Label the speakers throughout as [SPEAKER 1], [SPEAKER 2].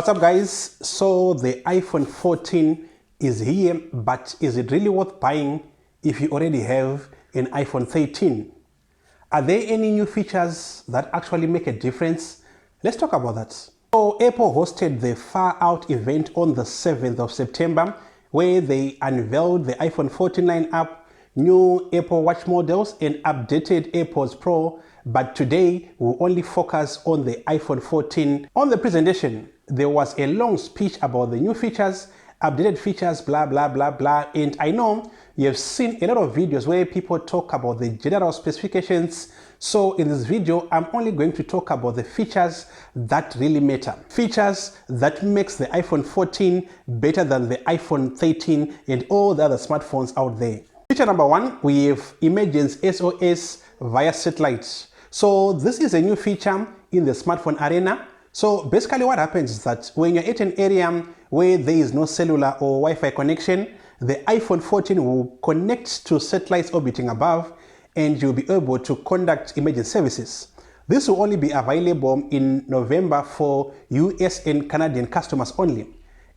[SPEAKER 1] What's up guys? So the iPhone 14 is here, but is it really worth buying if you already have an iPhone 13? Are there any new features that actually make a difference? Let's talk about that. So Apple hosted the Far Out event on the 7th of September where they unveiled the iPhone 14 lineup, new Apple Watch models and updated AirPods Pro, but today we'll only focus on the iPhone 14. On the presentation, there was a long speech about the new features, updated features, blah, blah, blah, blah. And I know you have seen a lot of videos where people talk about the general specifications. So in this video, I'm only going to talk about the features that really matter. Features that makes the iPhone 14 better than the iPhone 13 and all the other smartphones out there. Feature number one, we have emergency SOS via satellite. So this is a new feature in the smartphone arena. So basically what happens is that when you're at an area where there is no cellular or Wi-Fi connection, the iPhone 14 will connect to satellites orbiting above and you'll be able to conduct emergency services. This will only be available in November for US and Canadian customers only.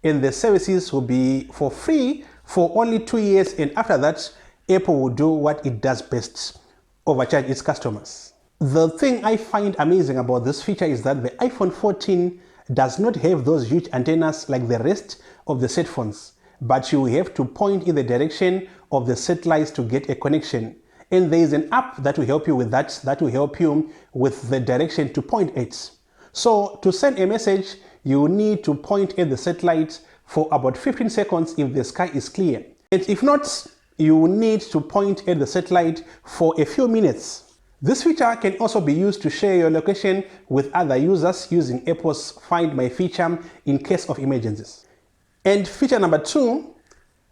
[SPEAKER 1] And the services will be for free for only 2 years, and after that, Apple will do what it does best, overcharge its customers. The thing I find amazing about this feature is that the iPhone 14 does not have those huge antennas like the rest of the set phones, but you have to point in the direction of the satellites to get a connection. And there is an app that will help you with that will help you with the direction to point at. So to send a message, you need to point at the satellite for about 15 seconds if the sky is clear. And if not, you need to point at the satellite for a few minutes. This feature can also be used to share your location with other users using Apple's Find My feature in case of emergencies. And feature number two,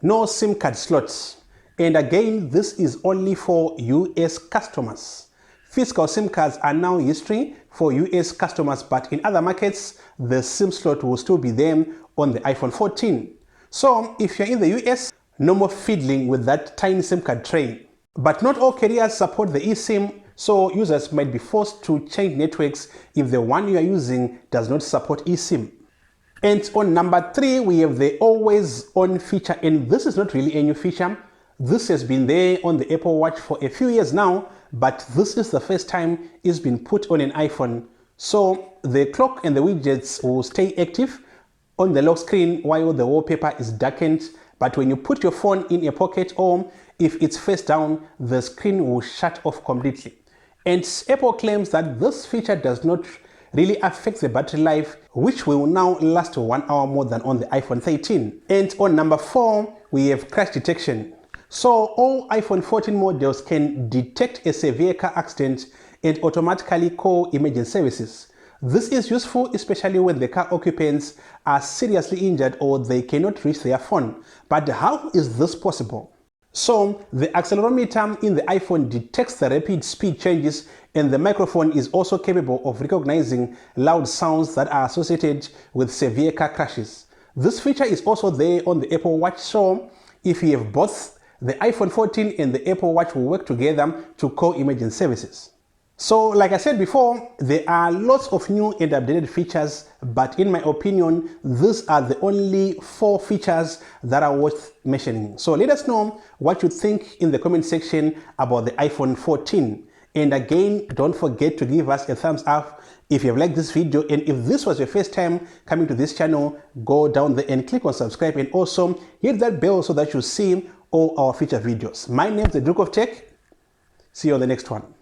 [SPEAKER 1] no SIM card slots. And again, this is only for US customers. Physical SIM cards are now history for US customers, but in other markets, the SIM slot will still be there on the iPhone 14. So if you're in the US, no more fiddling with that tiny SIM card tray. But not all carriers support the eSIM, so users might be forced to change networks if the one you are using does not support eSIM. And on number three, we have the always on feature, and this is not really a new feature. This has been there on the Apple Watch for a few years now, but this is the first time it's been put on an iPhone. So the clock and the widgets will stay active on the lock screen while the wallpaper is darkened, but when you put your phone in a pocket or if it's face down, the screen will shut off completely. And Apple claims that this feature does not really affect the battery life, which will now last 1 hour more than on the iPhone 13. And on number four, we have crash detection. So all iPhone 14 models can detect a severe car accident and automatically call emergency services. This is useful especially when the car occupants are seriously injured or they cannot reach their phone. But how is this possible? So the accelerometer in the iPhone detects the rapid speed changes, and the microphone is also capable of recognizing loud sounds that are associated with severe car crashes. This feature is also there on the Apple Watch, so if you have both, the iPhone 14 and the Apple Watch will work together to call emergency services. So like I said before, there are lots of new and updated features, but in my opinion, these are the only 4 features that are worth mentioning. So let us know what you think in the comment section about the iPhone 14. And again, don't forget to give us a thumbs up if you have liked this video, and if this was your first time coming to this channel, go down there and click on subscribe, and also hit that bell so that you see all our future videos. My name is the Duke of Tech. See you on the next one.